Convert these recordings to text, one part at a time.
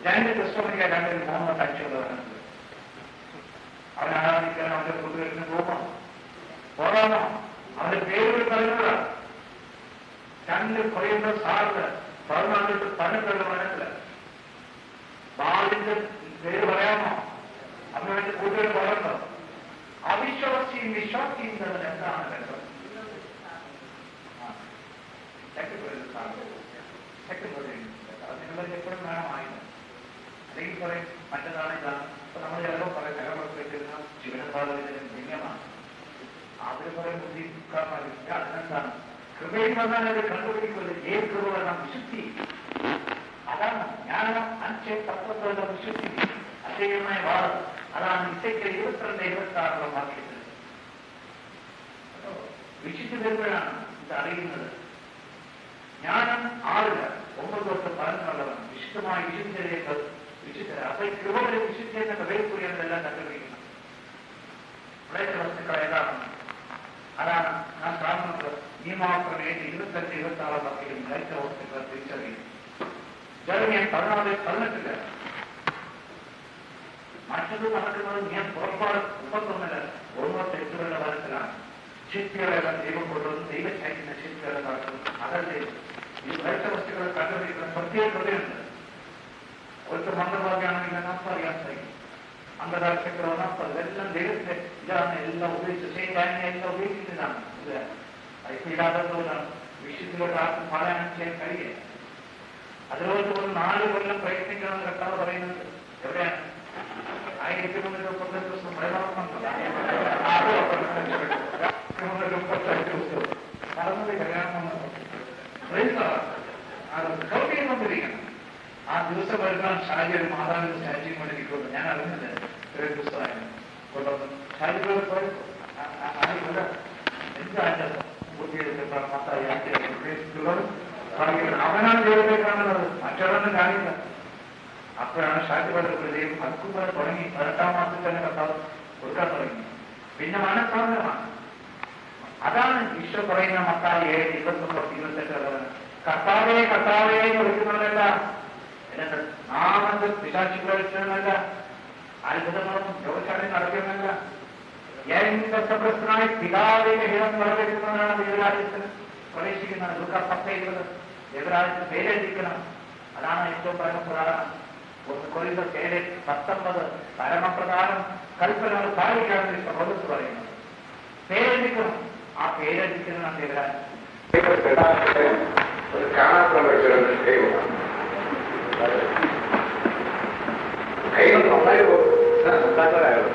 രണ്ട് ക്രിസ്തുമണിക്ക് രണ്ടിൽ മൂന്നോ സാക്ഷിയുള്ളവരാണ്. അവൻ ആരാധിക്കാൻ അവന്റെ കൂട്ടുകെട്ടിന് പോകാമോ? അവന്റെ പേരുകൾ പറയുന്നത് രണ്ട് കുറയുന്ന സാറിന് 14 മനസ്സില ബാലിന്റെ പേര് പറയാമോ? അവന് വേണ്ടി കൂട്ടുകെട്ട് പറയുന്നു. അവിശ്വാസിയും വിശ്വാസിയും തമ്മിൽ എന്താണ് ബന്ധം? നിങ്ങളത് എപ്പോഴും വേണമായിരുന്നു. അല്ലെങ്കിൽ പറയും മറ്റേതാണ് ഇതാണ്. അപ്പൊ നമ്മൾ ചിലപ്പോൾ പറയും നിലവിളക്ക് വെക്കുന്ന ശിവനഭാഗത്തിന്റെ ലിംഗമാണ്. അവര് പറയും ബുദ്ധിക്കാരല്ല. അതിനെന്താണ് കൃപയിൽ വന്നാൽ അത് കണ്ടുപിടിക്കുന്നത് ഏത് കൃപ വേണം? വിശുദ്ധി. അതാണ് ജ്ഞാനം, അഞ്ച് തത്വത്തോടെ വിശുദ്ധി, അശയമായ വാദം. അതാണ് ഇസയ്ക്ക് 22-26 വാക്യത്തിൽ വിശുദ്ധി വരുമ്പോഴാണ് ഇത് അറിയുന്നത്. ജ്ഞാനം 6 9 തൊട്ട് 11 വിശുദ്ധമായ വിശുദ്ധയിലേക്ക് അപ്പൊ ഈ കൃപയുടെ വിശുദ്ധി എന്ന കൃപയെക്കുറിയാണെല്ലാം കണ്ടുപിടിക്കണം. പ്രേത വസ്തുക്കൾ ഏതാണ്? അതാണ് നാം കാണുന്നത്. ഈ മാത്രമേ 25-26 വാക്യം പ്രേത വസ്തുക്കൾ തിരിച്ചറിയും. ജർമ്മിയൻ 14-18 മറ്റത് നടക്കുന്നത് ഞാൻ പുറപ്പാട് 31 1-8 വരത്തിലാണ്. ശില്പികളെല്ലാം ദൈവം കൊണ്ടുവന്ന് ദൈവശാഖിക്കുന്ന ശില്പികളെ നടത്തുന്നു. അതല്ലേ ഈ പ്രേത വസ്തുക്കളെ കണ്ടുപിടിക്കുന്ന പ്രത്യേക കൃപയുണ്ട്. ഒരു മന്ത്രവാദിയാണെങ്കിൽ നമുക്ക് അറിയാൻ കഴിയും. അന്ധകാരശക്തികളോ എല്ലാം ദൈവത്തെ ഇതാണ് എല്ലാം ഉപയോഗിച്ച് ചെയ്യാനെ എല്ലാം ഉപയോഗിക്കുന്നതാണ്. ഇത് ഐക്യമില്ലാത്തതുകൊണ്ടാണ് വിശുദ്ധിയോട് ആർക്കും പാരായണം ചെയ്യാൻ കഴിയുക. അതിലോട്ട് ഒരു 4 കൊല്ലം പ്രയത്നിക്കണമെന്ന് കർത്താവ് പറയുന്നത് എവിടെയാണ്? 1335 ദിവസം നടന്നത് കല്യാണം കൊണ്ടിരിക്കണം. ആ ദിവസം വരുന്ന ഷാജി ഒരു മാതാവിന്റെ സ്റ്റാച്യു കൊണ്ട് നിൽക്കുന്നു. ഞാൻ അറിഞ്ഞില്ല ഇത്രയും ദിവസമായിരുന്നു കൊണ്ടുവന്നു. ഷാജിയോട് പോയപ്പോ എന്താ അവനാണ് ദൈവത്തെ കാണുന്നത്, മറ്റൊരൊന്നും കാണില്ല. അപ്പോഴാണ് ഷാജി പലർക്കും ദൈവം അക്കുമ്പോൾ തുടങ്ങി 18 മാസത്തിൽ തന്നെ കർത്താവ് കൊടുക്കാൻ തുടങ്ങി. പിന്നെ മനസ്സാന്തരമാണ്. അതാണ് ഈശോ പറയുന്ന മത്തായി 7:29-28 കർത്താവേ കർത്താവേ എന്ന് വിളിക്കുന്നവരല്ല, നാമത്തിൽ പിശാചുക്കളെ വിളിക്കുന്നതല്ല, അത്ഭുതങ്ങളും രോഗശാലയും നടക്കുന്നതല്ല, പ്രശസ്തനായി പിതാവിന്റെ ഹിതം നിറവേറ്റുന്നവരാണ് ദൈവരാജ്യത്തിന് പ്രവേശിക്കുന്നത്. ദുഃഖ 10:20 ദൈവരാജ്യത്തിന് പേരെഴുതിക്കണം. അതാണ് ഏറ്റവും പരമപ്രധാനം. 1 കൊരിന്ത്യർ 7:19 പരമപ്രധാനം കൽപ്പനകൾ പാലിക്കാമെന്ന് പൗലോസ് പറയുന്നത്. പേരെഴുതിക്കണം. ആ പേരെഴുതിക്കുന്നതാണ് ദൈവരാജ്യം. ഒരു കാണാത്ത മനുഷ്യരുടെ ദൈവമാണ്. കൈകൾ നന്നായി ഉണ്ടാക്കാനായിരുന്നു.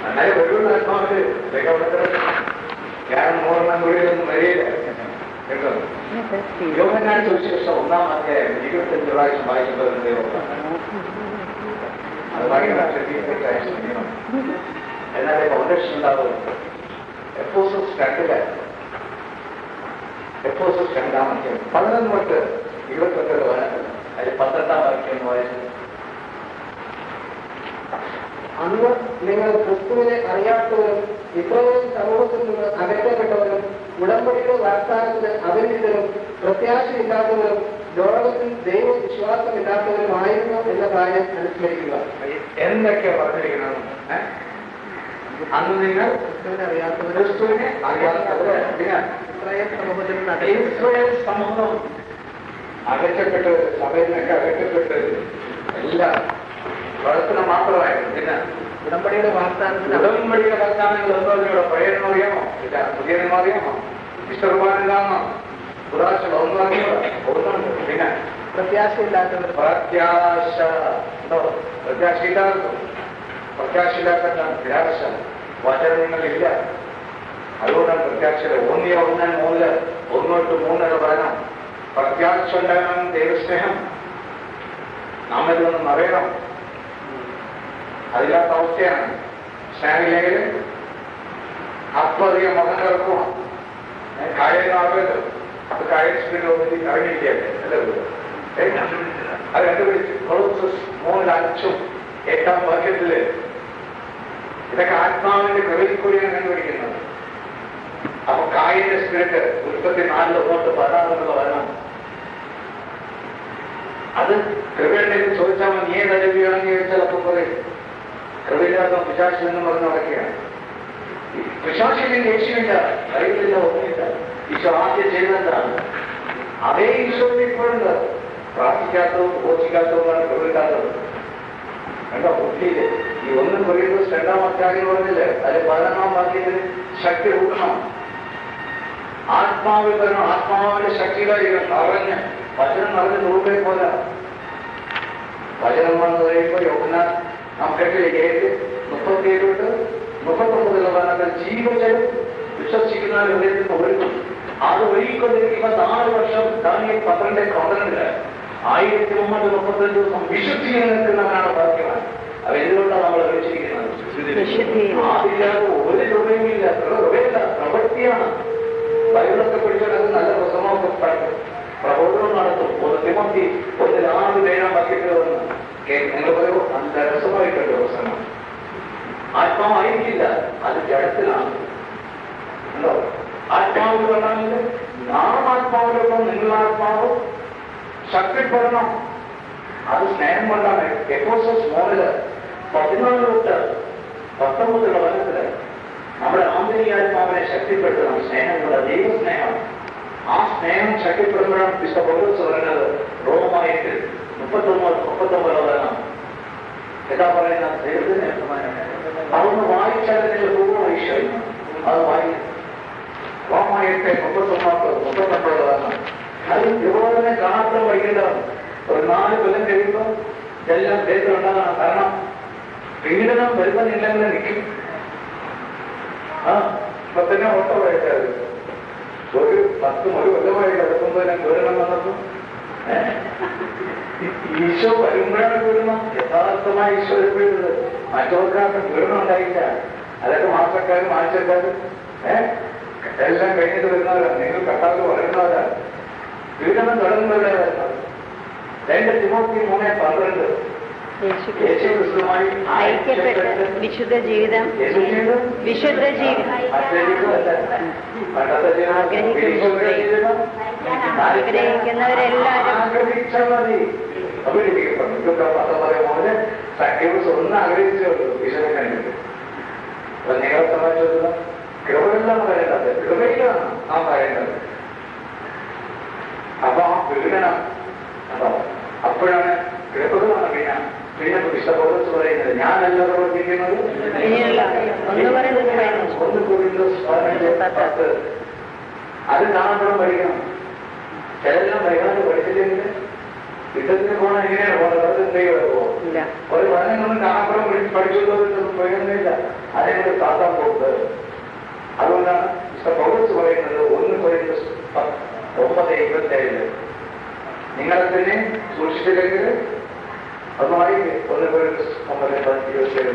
നന്നായി വരുന്ന ആത്മാവിന് ഞാൻ 3 കൂടിയൊന്നും വരികയില്ല കേട്ടോ. യോഹന്നാൻ സുവിശേഷം 1-ാം അധ്യായം 25 പ്രാവശ്യം വായിച്ചപ്പോൾ ദൈവമാണ്. അത് ഭയങ്കര ശ്രദ്ധിക്കണം. എന്നാലേ ഫൗണ്ടേഷൻ ഉണ്ടാവും. എഫോസസ് 2 എഫോസസ് 2-ാം അധ്യായം 11 തൊട്ട് 22 വരെ അതിൽ 18-ാം വാക്യം വായിച്ചത്. അന്ന് നിങ്ങൾ ക്രിസ്തുവിനെ അറിയാത്തവരും ഇസ്രായേൽ സമൂഹത്തിൽ നിന്ന് അകറ്റപ്പെട്ടവരും ഉടമ്പടിയുടെ വാഗ്ദാനത്തിന് അപരിചിതരും പ്രത്യാശയില്ലാത്തവരും ലോകത്തിൽ ദൈവവിശ്വാസമില്ലാത്തവരുമായിരുന്നു എന്ന കാര്യം അനുസ്മരിക്കുക. എന്തൊക്കെ പറഞ്ഞിരിക്കണം? അന്ന് നിങ്ങൾ ക്രിസ്തുവിനെ അറിയാത്തവര് ഇസ്രായേൽ സമൂഹം അകറ്റപ്പെട്ട് സഭയിൽ നിന്നൊക്കെ അകറ്റപ്പെട്ട് എല്ലാം പ്രവർത്തനം മാത്രമായിരുന്നു. പിന്നെ ഉടമ്പടിയുടെ വാഗ്ദാനങ്ങൾ എന്തോ പഴയതെന്ന് അറിയാമോ? ഇല്ല പുതിയതെന്ന് അറിയാമോ? വിശ്വകുമാരനാണോ? ഉദാശ ഒന്നും അറിയാമോ? ഒന്നുണ്ട്. പിന്നെ പ്രത്യാശയില്ലാത്തവർ പ്രത്യാശ ഉണ്ടോ? പ്രത്യാശയില്ലാത്ത നിരാശ വചനങ്ങളില്ല. അതുകൊണ്ടാണ് പ്രത്യാശയുടെ 1:3 1-3 പറയണം. പ്രത്യാശ ഉണ്ടാകണം. ദൈവസ്നേഹം നമ്മിൽ നിന്നും അറിയണം. അതില്ലാത്ത അവസ്ഥയാണ്. സ്നേഹലേഖയിൽ അത്രയധികം മതം കിടക്കുമോ? കായനാവല്ലോ. അത് കായൽ സ്പീഡ് ഒന്നിട്ട് കഴിഞ്ഞിരിക്കല്ലേ അല്ലേ? അത് കണ്ടുപിടിച്ച് കൊളോസസ് 3:5 8-ാം വാക്യത്തില് ഇതൊക്കെ ആത്മാവിന്റെ കൃപയിൽ കൂടിയാണ് കണ്ടുപിടിക്കുന്നത്. അപ്പൊ കായലിന്റെ സ്പിരിറ്റ് 34 തൊട്ട് 16 വരണം. അത് കൃപയുണ്ടെങ്കിൽ ചോദിച്ചാൽ മതി, ഏത് അരവിയാണെങ്കിൽ ചോദിച്ചാൽ അപ്പം പറയും കൃപയില്ലാത്ത പിശാചിൽ എന്ന് പറഞ്ഞ് നടക്കുകയാണ്. പിശാചിന് യേശുവില്ല, ബൈബിളില്ല, ഒന്നുമില്ല. ഈശോ ആദ്യം ചെയ്തെന്താണ്? അതേ ഈശോ ഇപ്പോഴുണ്ട്. പ്രാർത്ഥിക്കാത്തതും ഉപോഷിക്കാത്തതുമാണ് കൃപയില്ലാത്തത്. കണ്ടോ ബുദ്ധിയില് ഈ 1 കൊരിന്ത്യർ 2-ാം അധ്യായം പറഞ്ഞില്ലേ, അതിൽ 11-ാം വാക്യത്തിന് ശക്തി കൂട്ടണം, ആത്മാവിൽ വരണം, ആത്മാവിന്റെ ശക്തിയിലായിരിക്കും നിറഞ്ഞ് വചനം നിറഞ്ഞ് നൂറേ പോലെ. വചനം വന്നു കഴിയുമ്പോൾ യോഹന്നാൻ നാം കേട്ടില്ലേ 7:37-39 ജീവജലം വിശ്വസിക്കുന്ന ഹൃദയത്തിൽ നിന്ന് ഒഴുകും. അത് ഒഴുകിക്കൊണ്ടിരിക്കുമ്പോൾ 4 വർഷം ദാനിയേൽ 12:12 1335 ദിവസം വിശുദ്ധിയിൽ നിൽക്കുന്നവനാണ് ഭാഗ്യവാൻ. അവ എന്തുകൊണ്ടാണ് നമ്മൾ വിളിച്ചിരിക്കുന്നത്? ആദില്ലാതെ ഒരു രൂപയുമില്ല, രൂപയില്ല, പ്രവൃത്തിയാണ്. ബൈബിളൊക്കെ പിടിച്ചത് നല്ല പ്രസംഗമൊക്കെ പ്രബോധനം നടത്തും. 1 തിമോത്തി 1:6-7 വാക്യത്തിൽ വന്ന് നിങ്ങൾ പറയൂ, നല്ല രസമായിട്ടുണ്ട് പ്രസംഗം. ആത്മാവായിരിക്കില്ല, അത് ജഡത്തിലാണ്. ഉണ്ടോ? ആത്മാവിൽ പറഞ്ഞാൽ നാം ആത്മാവിലൊപ്പം നിങ്ങളാത്മാവ് ശക്തിപ്പെടണം. അത് സ്നേഹം കൊണ്ടാണ്. എഫേസോസ് 14-19 വനത്തില് നമ്മുടെ ആന്തരികാത്മാവിനെ ശക്തിപ്പെടുത്തണം. സ്നേഹം കൊണ്ട്, ദൈവസ്നേഹം. ആ സ്നേഹം ശക്തിപ്പെടുമ്പോഴാണ് വിശുദ്ധ പൗലോസ് പറയുന്നത് റോമായത്തിൽ 39 എന്താ പറയുന്ന ദൈവത്തിന് അതൊന്ന് വായിച്ചാൽ നിങ്ങൾ പൂർണ്ണ ഈശ്വരൻ അത് വായിക്കും. റോമായത്തെ 39 അത് ഇതുപോലെ കാണാത്ത വൈകേണ്ടതാണ്. ഒരു 4 കൊല്ലം കഴിയുമ്പോൾ എല്ലാം ദൈവത്തിലുണ്ടാകണം. കാരണം പീഡനം വരുന്നില്ലെങ്കിൽ നിൽക്കും. ഇപ്പൊ തന്നെ ഓട്ടമായിട്ടാണ് ഒരു 10 കൊല്ലമായി കിടക്കുമ്പോൾ ഞാൻ പീഡനം വന്നപ്പോ ഈശോ വരുമ്പോഴാണ് പീഡനം. യഥാർത്ഥമായി ഈശോ വരുമ്പോഴത് മറ്റവർക്കാർക്ക് പീഡനം ഉണ്ടായില്ല. അതൊക്കെ മാസക്കാരും ആഴ്ചക്കാരും എല്ലാം കഴിഞ്ഞിട്ട് വരുന്നവരാണ്. നിങ്ങൾ കർത്താവ് പറയുന്നവരാണ്. പീഡനം തുടങ്ങുന്നവരാണ്. 2 തിമോത്തി 3:12 യേശുക്രിസ്തുവുമായി ഐക്യപ്പെട്ട് വിശുദ്ധ ജീവിതം ആഗ്രഹിക്കുന്നവരെല്ലാവരും ആഗ്രഹിച്ചാൽ മതി. സഖ്യവസ് ഒന്ന് ആഗ്രഹിച്ചുള്ളൂ ഈശ്വരൻ കണ്ടിട്ട്. അപ്പൊ നിങ്ങളെ സംബന്ധിച്ചിടത്തോളം കൃപയിലാണ് പറയേണ്ടത്, കൃപയിലാണ് നാം പറയേണ്ടത്. അപ്പൊ ആ പീഡനം അതോ അപ്പോഴാണ് കൃപകളാണ്. പിന്നെ വിശുദ്ധ പറയുന്നത് ഞാനല്ല പ്രവർത്തിക്കുന്നത് 1 കൊരിന്ത്യർ 15:10 അത് കാണപ്പെടും പഠിക്കണം. ചിലെല്ലാം വൈകാതെ പഠിച്ചില്ലെങ്കിൽ യുദ്ധത്തിന് പോകണം. എങ്ങനെയാണ് പോകുന്നത്? ഒരു പഠനങ്ങളൊന്നും കാണാപ്പുറം പഠിച്ചുകൊണ്ടൊന്നും പ്രയോജനമില്ല. അതിനോട് താത്താൻ പോകുന്നത്. അതുകൊണ്ടാണ് വിശുദ്ധ പൗലോസ് പറയുന്നത് 1 കൊരിന്ത്യർ 9:27 നിങ്ങളെ തന്നെ സൂക്ഷിച്ചില്ലെങ്കിൽ അതുമായി 1 കൊരിന്ത്യർ 9:27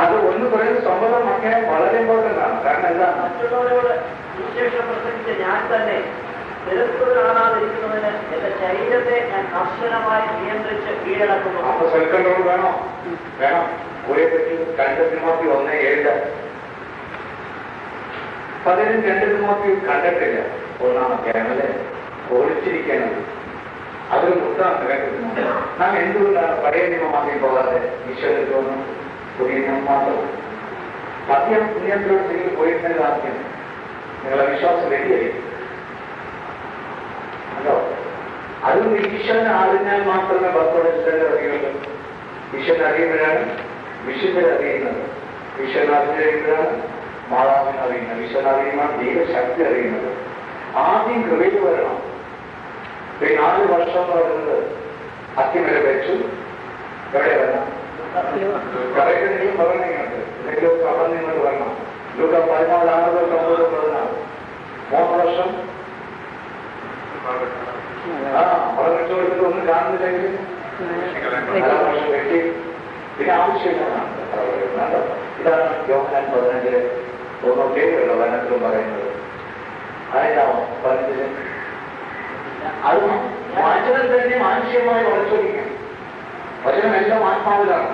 അത് 1 കൊരിന്ത്യർ 9 ഒക്കെ വളരെ ഇമ്പോർട്ടന്റ് ആണ്. കാരണം എന്താണ്? മറ്റുള്ളവരോട് സുവിശേഷം പ്രസംഗിച്ച ഞാൻ തന്നെ കാണാതിരിക്കുന്നതിന് എന്റെ ശരീരത്തെ ഞാൻ കർശനമായി നിയന്ത്രിച്ച് കീഴടക്കുന്നു. അപ്പൊ സെൽഫ് കൺട്രോൾ വേണോ? വേണം. ഒരേ പറ്റി 2 തിമോത്തി 1:7 പലരും 2 തിമോത്തി കണ്ടിട്ടില്ല. 1-ാം അധ്യായം അല്ലേ? ഒളിച്ചിരിക്കുന്നത് അതൊരു മുദ്ദാണ്. 2 തിമോത്തി നാം എന്തുകൊണ്ടാണ് പഴയ നിയമമാക്കി പോകാതെ ഈശ്വരൻ തോന്നുന്നു പുതിയ നിയമം മാത്രം മദ്യം പുണ്യത്തിലൂടെ നിങ്ങൾ പോയിരുന്നെങ്കിൽ ആദ്യം നിങ്ങളെ വിശ്വാസം വ്യതിയായിരിക്കും. അതോ അതുകൊണ്ട് ഈശ്വരനെ അറിഞ്ഞാൽ മാത്രമേ ഭക്തോടെ അറിയുള്ളൂ. ഈശ്വരൻ അറിയുമ്പോഴാണ് വിശുദ്ധരെ അറിയുന്നത്. ഈശ്വരൻ അറിഞ്ഞുകഴിയുമ്പോഴാണ് മാതാവിനെ അറിയുന്നത്. ഈശ്വരൻ അറിയുമ്പോൾ ദൈവശക്തി അറിയുന്നത്. ആദ്യം കൃപയിൽ വരണം. 4 വർഷം എന്ന് പറയുന്നത് അത്തിമല വെച്ചു. എവിടെ വരണം? കറക്റ്റെങ്കിലും പറഞ്ഞിട്ടുണ്ട്. എന്തെങ്കിലും കടന്ന് നിങ്ങൾ വരണം. ലൂക്ക 14:9-10 3 വർഷം അവിടെ വെച്ചു കൊടുത്തിട്ട് ഒന്നും കാണുന്നില്ലെങ്കിൽ 4 വർഷം വെട്ടി പിന്നെ ആവശ്യമില്ലാണ്. ഇതാണ് യോഹന്നാൻ 15:1-7 വചനത്തിലും പറയുന്നത്. അതെന്താണോ 15 അത് വചനം തന്നെ മാനുഷികമായി വളച്ചൊടിക്കാം. വചനം എല്ലാം ആത്മാവിലാണ്.